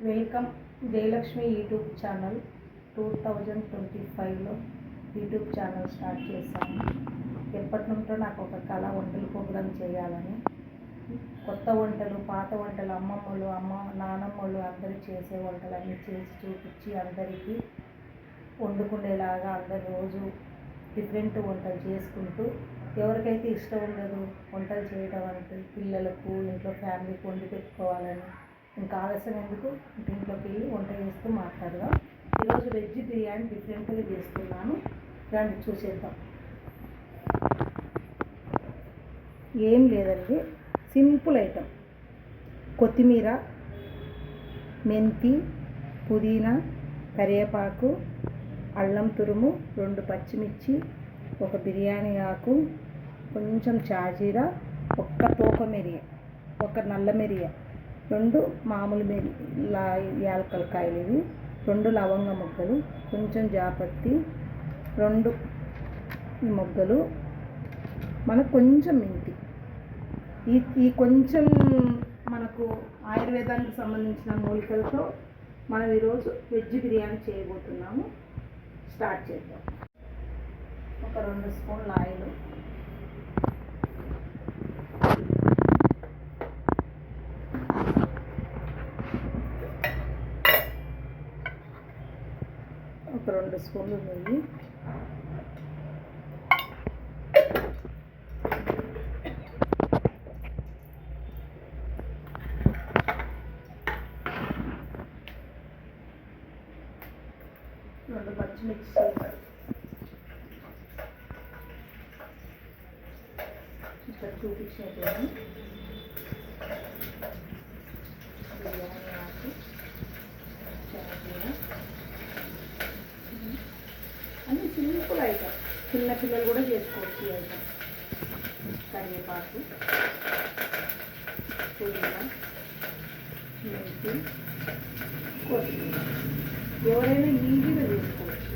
Welcome Jayalakshmi YouTube channel 2025లో YouTube channel start చేశాను. ఎప్పటి నుండో నాకు ఒక కళ వంటలు ప్రోగ్రాం చేయాలని. కొత్త వంటలు, పాత వంటలు, అమ్మమ్మలు, నానమ్మలు అందరూ చేసే వంటలన్నీ చేసి చూపించి అందరికీ వండుకునేలాగా అందరు రోజు డిఫరెంట్ వంటలు చేసుకుంటూ ఎవరికైతే ఇష్టం ఉండదు వంటలు చేయడం అంటే పిల్లలకు ఇంట్లో ఫ్యామిలీకి వండి పెట్టుకోవాలని. ఇంకా ఆలస్యం ఎందుకు, ఇంట్లోకి వెళ్ళి వంట చేస్తూ మాట్లాడదాం. ఈరోజు వెజ్ బిర్యానీ డిఫరెంట్గా చేస్తున్నాను, దాన్ని చూసేద్దాం. ఏం లేదండి, సింపుల్ ఐటమ్. కొత్తిమీర, మెంతి, పుదీనా, కరివేపాకు, అల్లం తురుము, 2 పచ్చిమిర్చి, ఒక బిర్యానీ ఆకు, కొంచెం షాజీరా, ఒక్క తోక మిరియ, ఒక నల్ల మిరియ, 2 మామూలు యాలకలకాయలు, ఇవి 2 లవంగ మొగ్గలు, కొంచెం జాపత్తి, 2 మొగ్గలు, మనకు కొంచెం మెంతి. ఈ కొంచెం మనకు ఆయుర్వేదానికి సంబంధించిన మూలికలతో మనం ఈరోజు వెజ్ బిర్యానీ చేయబోతున్నాము. స్టార్ట్ చేద్దాం. ఒక 2 స్పూన్ల ఆయిల్, ఒక 2 స్పూన్లు నెయ్యి, రెండు పచ్చిమిర్చి, ఇక్కడ చూపించినట్టు బిర్యానీ ఆకు, అన్నీ సింపుల్ ఐటమ్, చిన్నపిల్లలు కూడా చేసుకోవచ్చు ఈ ఐటమ్. కరివేపాకు, పుదీనా, మెంతి, కొత్తిమీర, ఎవరైనా ఈజీగా చేసుకోవచ్చు.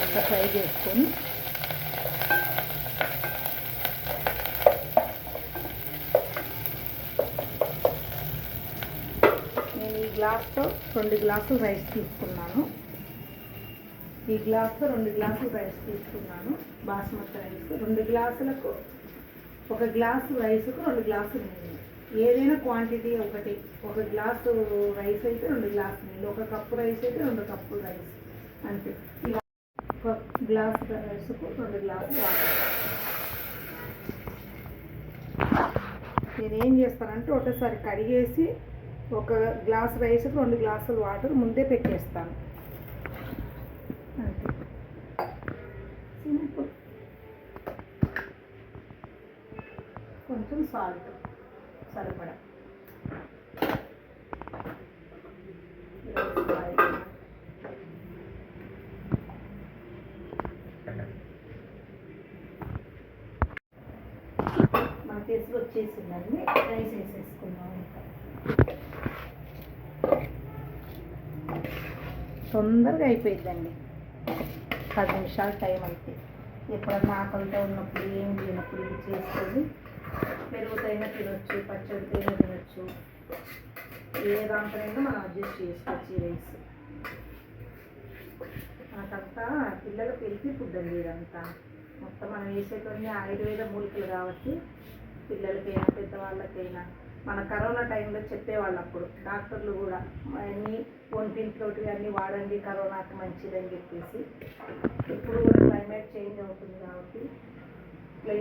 అంతా ఫ్రై చేసుకొని నేను ఈ గ్లాస్తో 2 గ్లాసులు రైస్ తీసుకున్నాను. ఈ గ్లాస్తో 2 గ్లాసులు రైస్ తీసుకున్నాను. బాస్మతి రైస్ 2 గ్లాసులకు, 1 గ్లాసు రైస్కు 2 గ్లాసులు నీళ్ళు. ఏదైనా క్వాంటిటీ ఒకటి. 1 గ్లాసు రైస్ అయితే 2 గ్లాసులు నీళ్ళు, 1 కప్పు రైస్ అయితే 2 కప్పులు రైస్, అంతే. ఇలా 1 గ్లాసు రైస్కు 2 గ్లాసులు వాటర్. నేను ఏం చేస్తానంటే ఒకటేసారి కడిగేసి 1 గ్లాసు రైస్కు 2 గ్లాసులు వాటర్ ముందే పెట్టేస్తాను, అంతే. సింపుల్. కొంచెం సాల్ట్ సరిపడా, మన టేస్ట్ వచ్చేసిందండి. రైస్ వేసేసుకున్నాం. తొందరగా అయిపోయిందండి, 10 నిమిషాలు టైం అయితే. ఎప్పుడన్నా ఆకలితో ఉన్నప్పుడు, ఏం లేనప్పుడు ఇది చేసుకొని పెరుగుతైనా తినొచ్చు, పచ్చడితైనా తినొచ్చు, ఏ దాంట్లోనైనా మనం అడ్జస్ట్ చేసుకోవచ్చు. ఈ రైస్ మనకంతా పిల్లలకు హెల్తీ ఫుడ్ అండి. ఇదంతా మొత్తం మనం వేసేటువంటి ఆయుర్వేద మూలికలు కాబట్టి పిల్లలకైనా పెద్దవాళ్ళకైనా. మన కరోనా టైంలో చెప్పేవాళ్ళు అప్పుడు డాక్టర్లు కూడా, అన్నీ ఒంటింట్లోటి అన్నీ వాడండి, కరోనాకి మంచిదని చెప్పేసి. ఇప్పుడు కూడా క్లైమేట్ చేంజ్ అవుతుంది కాబట్టి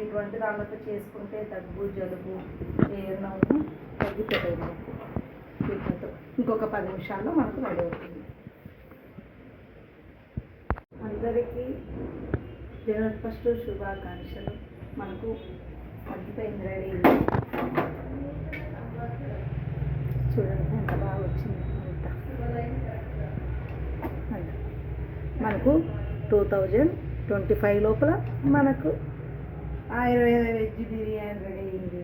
ఇటువంటి దాంట్లో చేసుకుంటే దగ్గు, జలుబు ఏదైనా తగ్గిపోతాయి మనకు. వీటితో ఇంకొక 10 నిమిషాల్లో మనకు రెడీ అవుతుంది. అందరికీ జనవరి 1 శుభాకాంక్షలు. మనకు తగ్గిపోయింది, రెడీ. చూడండి ఎంత బాగా వచ్చింది. అంత మనకు 2025 లోపల మనకు ఆయుర్వేద వెజ్ బిర్యానీ రెడీ అయింది.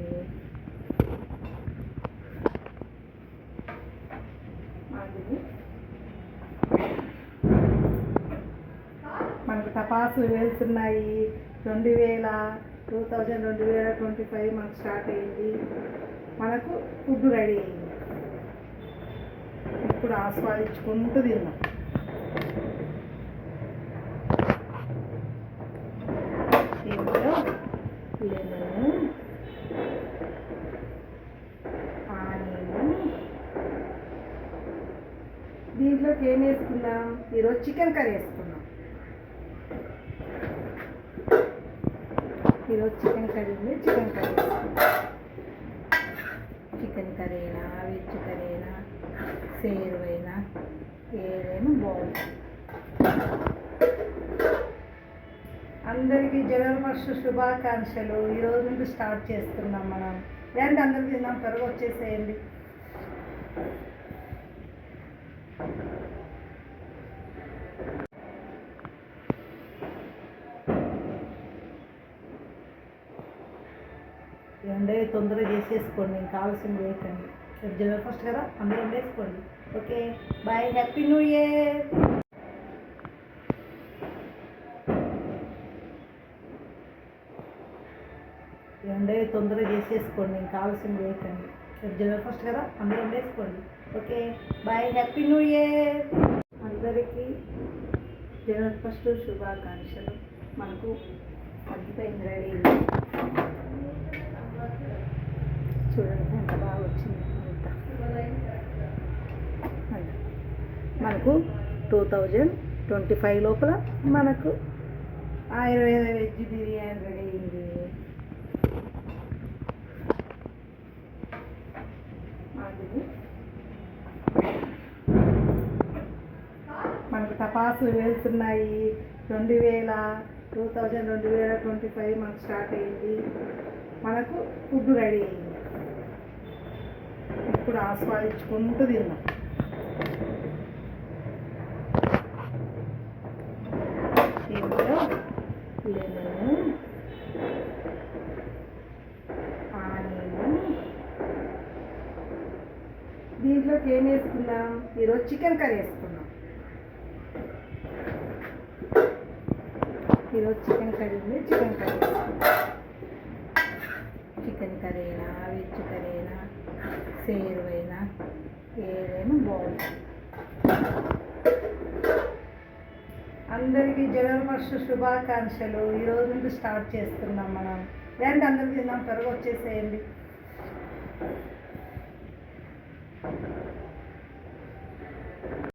మనకు టపాసులు వెళ్తున్నాయి. 2025 2025 మనకు స్టార్ట్ అయింది. మనకు ఫుడ్ రెడీ అయింది. ఇప్పుడు ఆస్వాదించుకుంటూ తిన్నాం. ఇందులో లెమను, ఆనియన్, దీంట్లోకి ఏం వేసుకుందాం? ఈరోజు చికెన్ కర్రీ వేసుకుందాం. ఈరోజు చికెన్ కర్రీ ఉంది. చికెన్ కర్రీ చికెన్ కర్రీ అయినా, వెజ్ కర్రీ అయినా, సేరు అయినా, ఏదైనా బాగుంటుంది. అందరికీ జనవరి ఫస్ట్ శుభాకాంక్షలు. ఈరోజు నుండి స్టార్ట్ చేస్తున్నాం మనం. రండి అందరికి తిన్నాం. త్వరగా వచ్చేసేయండి. ఏమంటే తొందరగా చేసేసుకోండి. నేను కావాల్సింది వేయకండి. జనవరి ఫస్ట్ కదా, అందరూ వేసుకోండి. Okay, bye, happy new year. ఏమంటే తొందరగా చేసేసుకోండి. నేను కావాల్సింది వేయకండి. జనవరి ఫస్ట్ కదా, అందరూ వేసుకోండి. Okay, bye, happy new year. అందరికీ జనవరి ఫస్ట్ శుభాకాంక్షలు. మనకు అద్భుతమైన రెడీ. చూడండి ఎంత బాగా వచ్చింది. అంత మనకు 2025 లోపల మనకు ఆయుర్వేద వెజ్ బిర్యానీ రెడీ అయింది. మనకు టపాసులు వెళ్తున్నాయి. 2025 మనకు స్టార్ట్ అయింది. మనకు ఫుడ్ రెడీ అయింది. ఇప్పుడు ఆస్వాదించుకుంటూ తిన్నాం. ఇందులో లెమను, ఆనియన్, దీంట్లోకి ఏం వేసుకుందాం? ఈరోజు చికెన్ కర్రీ వేసుకుందాం. ఈరోజు చికెన్ కర్రీ ఉంది. చికెన్ కర్రీ చికెన్ కర్రీ అయినా, వెజ్ కర్రీ అయినా, సేరు అయినా, ఏదైనా బాగుంటుంది. అందరికీ జనవరి ఫస్ట్ శుభాకాంక్షలు. ఈరోజు నుండి స్టార్ట్ చేస్తున్నాం మనం. రండి అందరికి తిన్నాం. త్వరగా వచ్చేసేయండి.